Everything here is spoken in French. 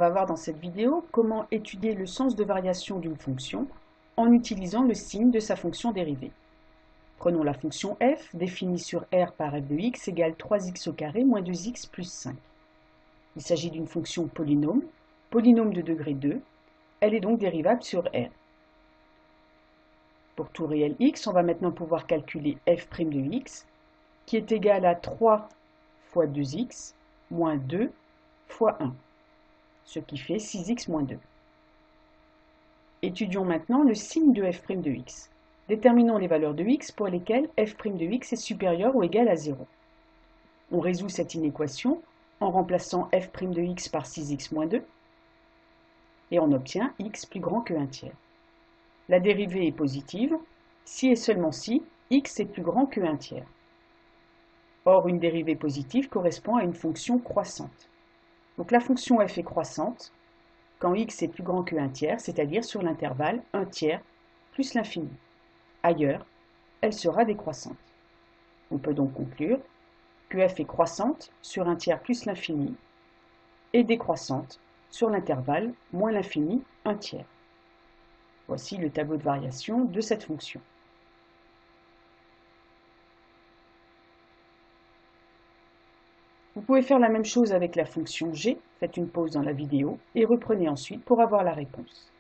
va voir dans cette vidéo comment étudier le sens de variation d'une fonction en utilisant le signe de sa fonction dérivée. Prenons la fonction f, définie sur R par f de x égale 3x au carré moins 2x plus 5. Il s'agit d'une fonction polynôme de degré 2. Elle est donc dérivable sur R. Pour tout réel x, on va maintenant pouvoir calculer f' de x, qui est égal à 3 fois 2x moins 2 fois 1, ce qui fait 6x moins 2. Étudions maintenant le signe de f' de x. Déterminons les valeurs de x pour lesquelles f' de x est supérieur ou égal à 0. On résout cette inéquation en remplaçant f' de x par 6x moins 2 et on obtient x plus grand que 1 tiers. La dérivée est positive si et seulement si x est plus grand que 1 tiers. Or, une dérivée positive correspond à une fonction croissante. Donc la fonction f est croissante quand x est plus grand que 1 tiers, c'est-à-dire sur l'intervalle 1 tiers plus l'infini. Ailleurs, elle sera décroissante. On peut donc conclure que f est croissante sur 1 tiers plus l'infini et décroissante sur l'intervalle moins l'infini 1 tiers. Voici le tableau de variation de cette fonction. Vous pouvez faire la même chose avec la fonction g, faites une pause dans la vidéo et reprenez ensuite pour avoir la réponse.